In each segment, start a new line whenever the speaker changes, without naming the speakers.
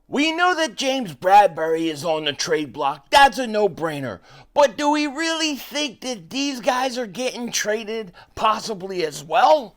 We know that James Bradberry is on the trade block. That's a no-brainer. But do we really think that these guys are getting traded possibly as well?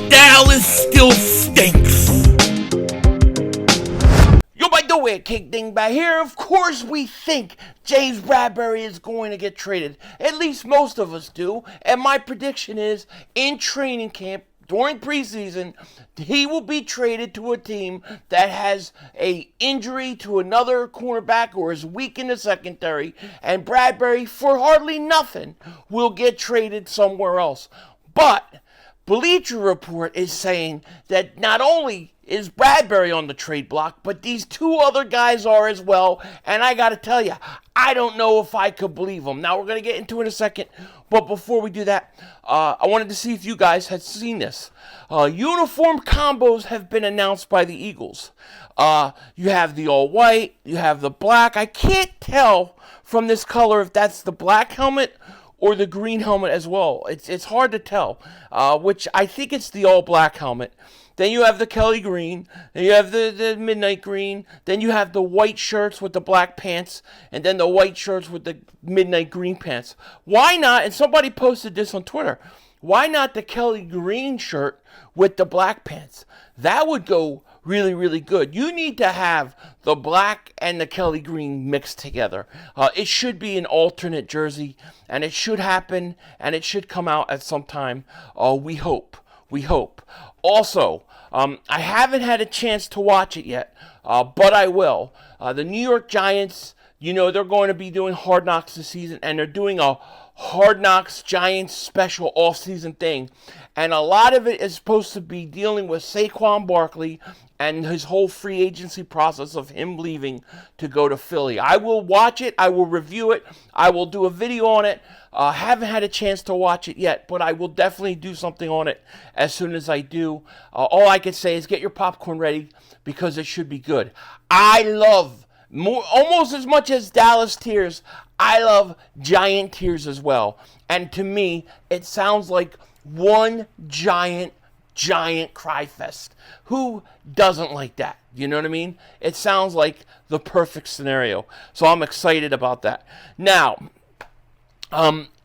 Dallas still stinks. Yo, by the way, Kick Dingbat here. Of course we think James Bradberry is going to get traded. At least most of us do. And my prediction is, in training camp, during preseason, he will be traded to a team that has a injury to another cornerback or is weak in the secondary. And Bradberry, for hardly nothing, will get traded somewhere else. But Bleacher report is saying that not only is Bradberry on the trade block, but these two other guys are as well. And I got to tell you, I don't know if I could believe them. Now, we're going to get into it in a second. But before we do that, I wanted to see if you guys had seen this. Uniform combos have been announced by the Eagles. You have the all-white. You have the black. I can't tell from this color if that's the black helmet or the green helmet as well. It's hard to tell, which I think it's the all-black helmet. Then you have the Kelly green, then you have the midnight green, then you have the white shirts with the black pants, and then the white shirts with the midnight green pants. Why not, and somebody posted this on Twitter, why not the Kelly green shirt with the black pants? That would go really, really good. You need to have the black and the Kelly green mixed together. It should be an alternate jersey, and it should happen, and it should come out at some time. We hope. We hope. Also, I haven't had a chance to watch it yet, but I will. The New York Giants, you know, they're going to be doing Hard Knocks this season, and they're doing a Hard Knocks Giants special off-season thing. And a lot of it is supposed to be dealing with Saquon Barkley and his whole free agency process of him leaving to go to Philly. I will watch it. I will review it. I will do a video on it. Haven't had a chance to watch it yet, but I will definitely do something on it as soon as I do. All I can say is get your popcorn ready because it should be good. I love, almost as much as Dallas Tears, I love Giant Tears as well. And to me, it sounds like one giant cry fest. Who doesn't like that? You know what I mean? It sounds like the perfect scenario. So I'm excited about that. Now,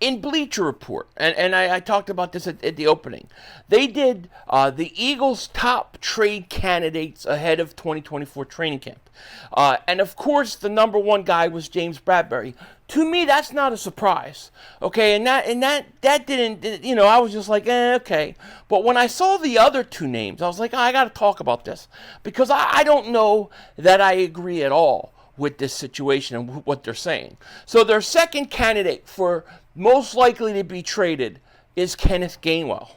in Bleacher Report, and I talked about this at the opening, they did the Eagles' top trade candidates ahead of 2024 training camp. And of course, the number one guy was James Bradberry. To me, that's not a surprise. Okay, and that didn't, you know, I was just like, okay. But when I saw the other two names, I was like, I got to talk about this. Because I don't know that I agree at all with this situation and what they're saying. So their second candidate for most likely to be traded is Kenneth Gainwell.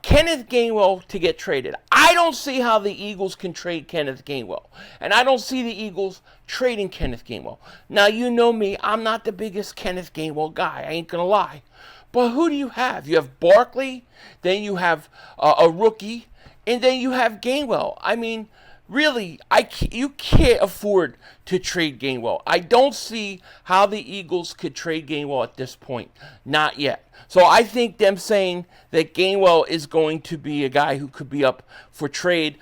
Kenneth Gainwell to get traded. I don't see how the Eagles can trade Kenneth Gainwell. And I don't see the Eagles trading Kenneth Gainwell. Now, you know me. I'm not the biggest Kenneth Gainwell guy. I ain't going to lie. But who do you have? You have BARKLEY. Then you have a rookie. And then you have Gainwell. I mean, really, you can't afford to trade Gainwell. I don't see how the Eagles could trade Gainwell at this point. Not yet. So I think them saying that Gainwell is going to be a guy who could be up for trade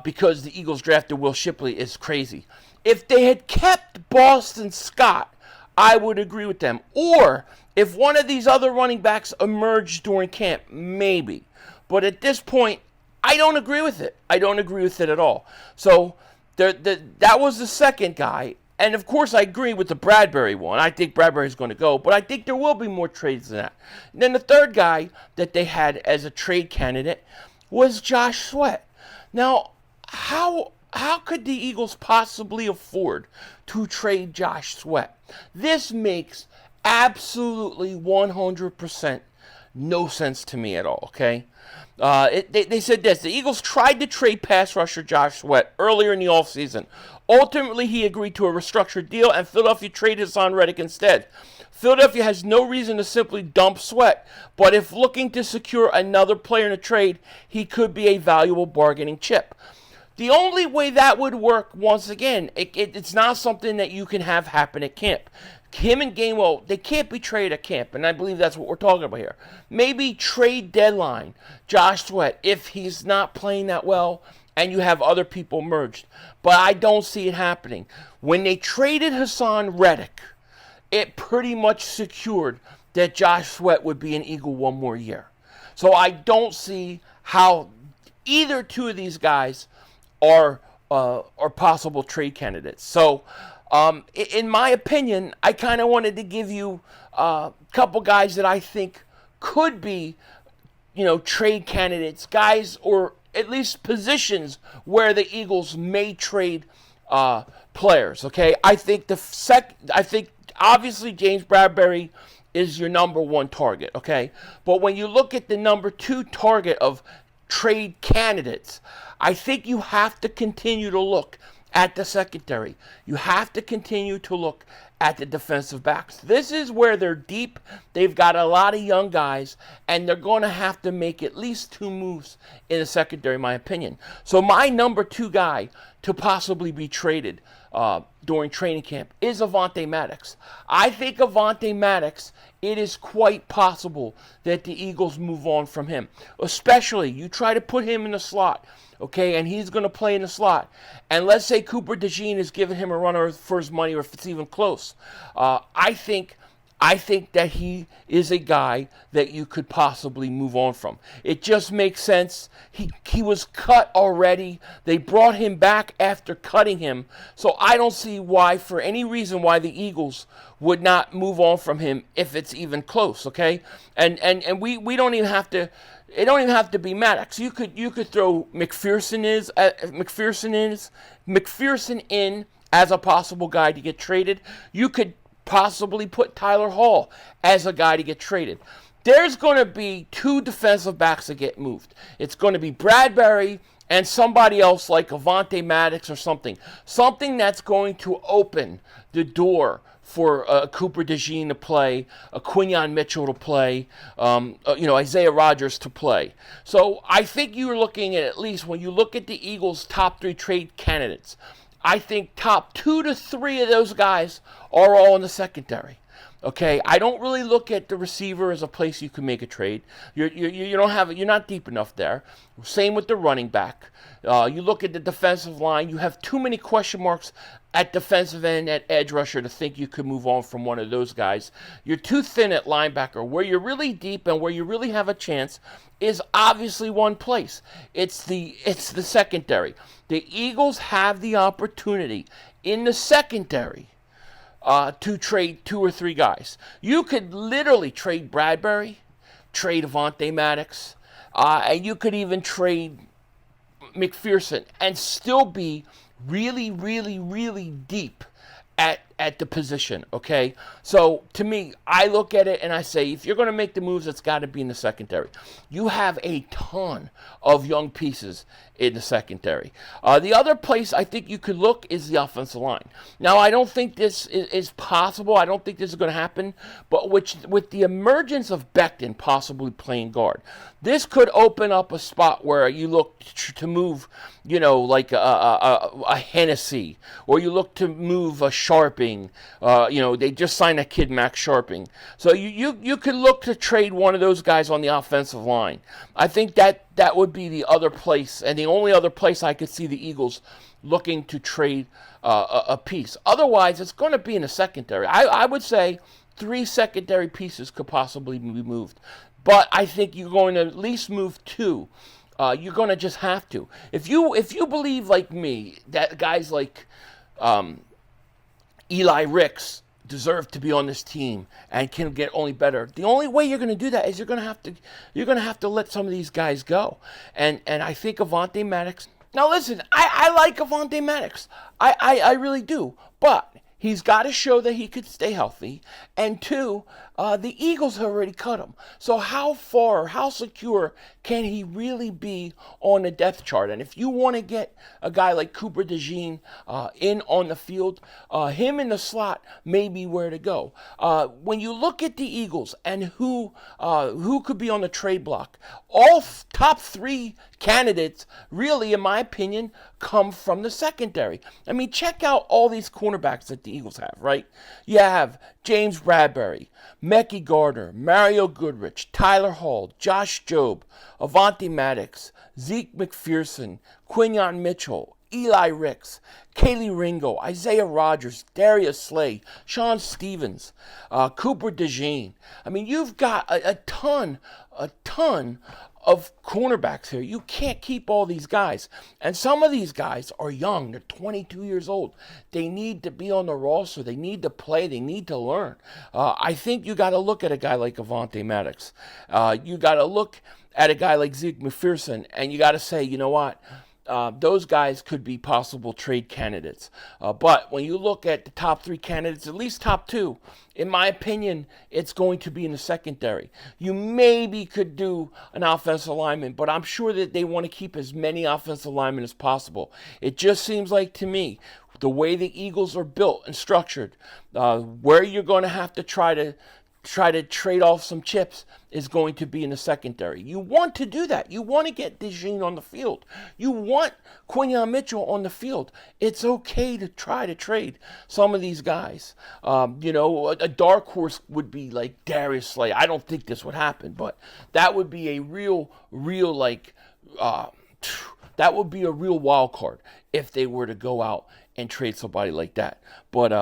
because the Eagles drafted Will Shipley is crazy. If they had kept Boston Scott, I would agree with them. Or if one of these other running backs emerged during camp, maybe. But at this point, I don't agree with it. I don't agree with it at all. So that was the second guy. And, of course, I agree with the Bradberry one. I think Bradberry is going to go. But I think there will be more trades than that. And then the third guy that they had as a trade candidate was Josh Sweat. Now, how could the Eagles possibly afford to trade Josh Sweat? This makes absolutely 100% no sense to me at all, okay? They said this. The Eagles tried to trade pass rusher Josh Sweat earlier in the offseason. Ultimately, he agreed to a restructured deal, and Philadelphia traded Hassan Reddick instead. Philadelphia has no reason to simply dump Sweat, but if looking to secure another player in a trade, he could be a valuable bargaining chip. The only way that would work, once again, it's not something that you can have happen at camp. him and Gainwell, they can't be traded at camp, and I believe that's what we're talking about here. Maybe trade deadline, Josh Sweat, if he's not playing that well and you have other people merged. But I don't see it happening. When they traded Hassan Reddick, it pretty much secured that Josh Sweat would be an Eagle one more year. So I don't see how either two of these guys are possible trade candidates. So, in my opinion, I kind of wanted to give you a couple guys that I think could be, trade candidates, guys, or at least positions where the Eagles may trade players. Okay, I think obviously James Bradberry is your number one target. Okay, but when you look at the number two target of trade candidates, I think you have to continue to look at the secondary. You have to continue to look at the defensive backs. This is where they're deep. They've got a lot of young guys, and they're going to have to make at least two moves in the secondary, in my opinion. So my number two guy to possibly be traded during training camp is Avonte Maddox. I think Avonte Maddox, it is quite possible that the Eagles move on from him. Especially, you try to put him in the slot, okay, and he's going to play in the slot. And let's say Cooper DeJean is giving him a run for his money, or if it's even close. I think that he is a guy that you could possibly move on from. It just makes sense. He was cut already. They brought him back after cutting him. So I don't see why, for any reason, why the Eagles would not move on from him if it's even close, okay? And we don't even have to. It don't even have to be Maddox. You could throw McPherson in as a possible guy to get traded. You could possibly put Tyler Hall as a guy to get traded. There's going to be two defensive backs that get moved. It's going to be Bradberry and somebody else like Avonte Maddox or something. Something that's going to open the door for Cooper DeJean to play, Quinyon Mitchell to play, Isaiah Rodgers to play. So I think you're looking at least, when you look at the Eagles' top three trade candidates, I think top 2 to 3 of those guys are all in the secondary. Okay, I don't really look at the receiver as a place you can make a trade. You're not deep enough there. Same with the running back. You look at the defensive line. You have too many question marks at defensive end, at edge rusher, to think you could move on from one of those guys. You're too thin at linebacker. Where you're really deep and where you really have a chance is obviously one place. It's the secondary. The Eagles have the opportunity in the secondary to trade 2 or 3 guys. You could literally trade Bradberry, trade Avonte Maddox, and you could even trade McPherson and still be really, really, really deep at the position, okay? So, to me, I look at it and I say, if you're going to make the moves, it's got to be in the secondary. You have a ton of young pieces in the secondary. The other place I think you could look is the offensive line. Now, I don't think this is possible. I don't think this is going to happen. But with the emergence of Becton possibly playing guard, this could open up a spot where you look to move, like a Hennessy, or you look to move a Sharping. They just signed a kid, Max Sharping. So you could look to trade one of those guys on the offensive line. I think that would be the other place, and the only other place I could see the Eagles looking to trade a piece. Otherwise, it's going to be in the secondary. I would say 3 secondary pieces could possibly be moved. But I think you're going to at least move 2. You're going to just have to. If you believe, like me, that guys like Eli Ricks deserve to be on this team and can get only better, the only way you're going to do that is you're going to have to let some of these guys go. And I think Avonte Maddox. Now listen, I like Avonte Maddox. I really do. But he's got to show that he could stay healthy. And 2, the Eagles have already cut him. So how far, how secure can he really be on the depth chart? And if you want to get a guy like Cooper DeJean in on the field, him in the slot may be where to go. When you look at the Eagles and who could be on the trade block, all top 3 candidates, really, in my opinion, come from the secondary. I mean, check out all these cornerbacks that the Eagles have, right? You have James Bradberry, Mekhi Gardner, Mario Goodrich, Tyler Hall, Josh Jobe, Avonte Maddox, Zeke McPherson, Quinyon Mitchell, Eli Ricks, Kaylee Ringo, Isaiah Rodgers, Darius Slay, Sean Stevens, Cooper DeJean. I mean, you've got a ton of cornerbacks here. You can't keep all these guys. And some of these guys are young. They're 22 years old. They need to be on the roster. They need to play. They need to learn. I think you got to look at a guy like Avonte Maddox. You got to look at a guy like Zeke McPherson, and you got to say, you know what? Those guys could be possible trade candidates. But when you look at the top 3 candidates, at least top 2, in my opinion, it's going to be in the secondary. You maybe could do an offensive lineman, but I'm sure that they want to keep as many offensive linemen as possible. It just seems like to me, the way the Eagles are built and structured, where you're going to have to try to trade off some chips is going to be in the secondary. You want to do that. You want to get DeJean on the field. You want Quinyon Mitchell on the field. It's okay to try to trade some of these guys. A dark horse would be like Darius Slay. I don't think this would happen, but that would be a real that would be a real wild card if they were to go out and trade somebody like that. But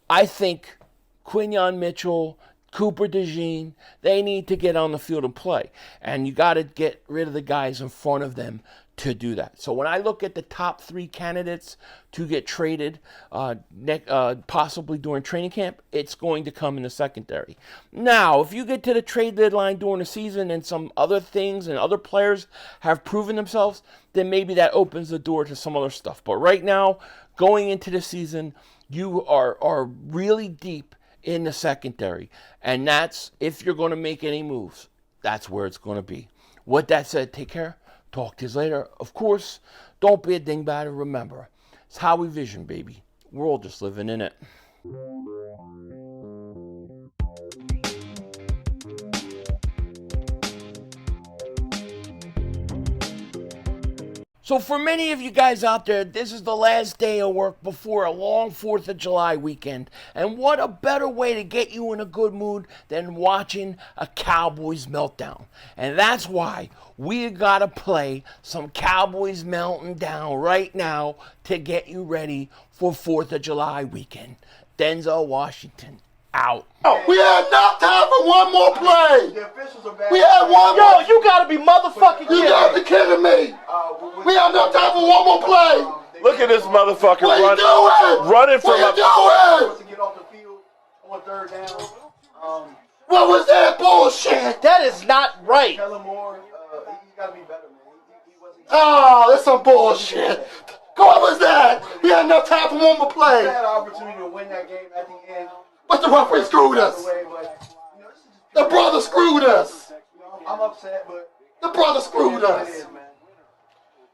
I think Quinyon Mitchell, Cooper DeJean, they need to get on the field and play. And you got to get rid of the guys in front of them to do that. So when I look at the top 3 candidates to get traded, possibly during training camp, it's going to come in the secondary. Now, if you get to the trade deadline during the season and some other things and other players have proven themselves, then maybe that opens the door to some other stuff. But right now, going into the season, you are really deep in the secondary, and that's, if you're going to make any moves, that's where it's going to be. With that said, take care. Talk to you later. Of course, don't be a dingbat, and remember, it's how we vision, baby. We're all just living in it. So for many of you guys out there, this is the last day of work before a long 4th of July weekend. And what a better way to get you in a good mood than watching a Cowboys meltdown. And that's why we got to play some Cowboys melting down right now to get you ready for 4th of July weekend. Denzel Washington, out.
We had enough time for one more play. We had one more.
Yo, you gotta be motherfucking kidding me.
You gotta be kidding me. We had enough time for one more play.
Look at this motherfucker
What you doing?
running from
What you doing?
To get off the field on 3rd down.
What was that bullshit?
That is not right.
Kellen Moore, he's got to be better, man. He wasn't.
Oh, that's some bullshit. What was that? We had enough time for one more
He
play.
had an opportunity to win that game at the end.
But the referee screwed us. The brother screwed us.
I'm upset, but
The brother screwed us.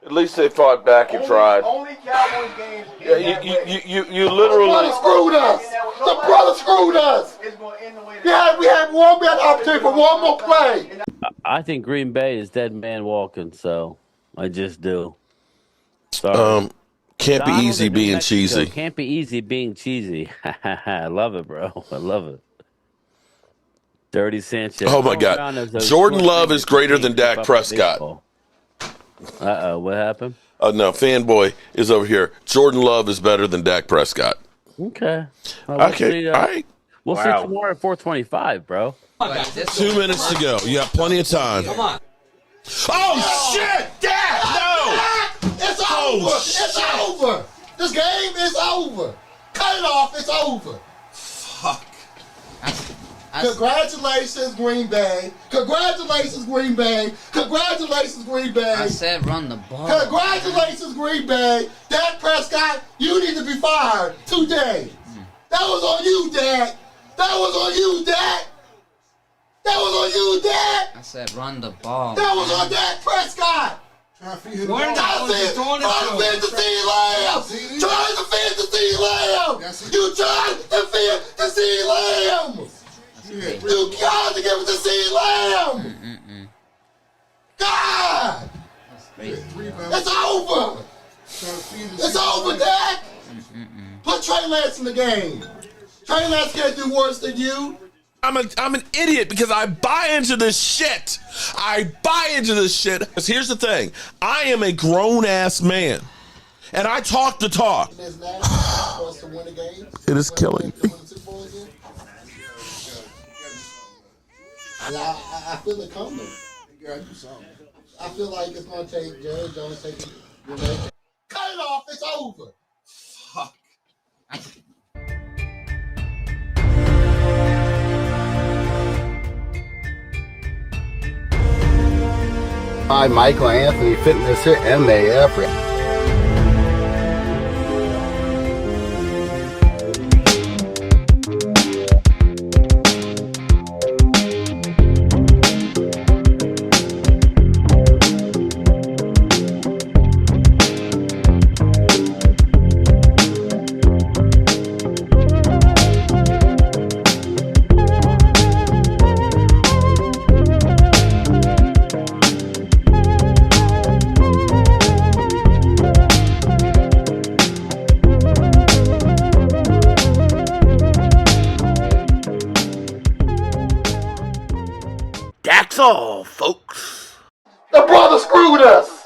At least they fought back and tried.
Only Cowboys games.
Yeah, you
The
literally.
brother screwed us. The brother screwed us.
It's going to end the way.
We had opportunity for one more play.
I think Green Bay is dead man walking, so I just do. Sorry.
Can't be
Donald
easy
in New
being
Mexico.
cheesy.
Can't be easy being cheesy. I love it, bro. I love it. Dirty Sanchez.
Oh my God, Jordan Love is greater than Dak Prescott.
What happened?
No, fanboy is over here. Jordan Love is better than Dak Prescott.
Okay. Well,
Okay, all right.
We'll see tomorrow at 4:25, bro.
2 minutes to go. You got plenty of time.
Come on.
Oh shit, Dak! No.
It's over. It's over. This game is over. Cut it off. It's over.
Fuck.
Congratulations, Green Bay. Congratulations, Green Bay. Congratulations, Green Bay.
I said run the ball.
Congratulations, Green Bay. Dak Prescott, you need to be fired today. That was on you, Dak. That was on you, Dak. That was on you, Dak.
I said run the ball.
That was on Dak Prescott.
Where
Trying to defend the CeeDee Lamb. Trying to defend the CeeDee Lamb. You trying to defend the CeeDee Lamb. You got to give it to CeeDee Lamb. God.
Crazy.
It's over. It's over, Dak. Put Trey Lance in the game. Trey Lance can't do worse than you.
I'm an idiot because I buy into this shit. I buy into this shit. Because here's the thing. I am a grown-ass man. And I talk the talk.
It's nasty for us to win a game.
It is killing me.
And I feel it coming. I feel like it's going to take Jerry Jones taking cut it off. It's over.
Fuck.
Hi, Michael Anthony Fitness here, MAF.
That's all, folks.
The brother screwed us.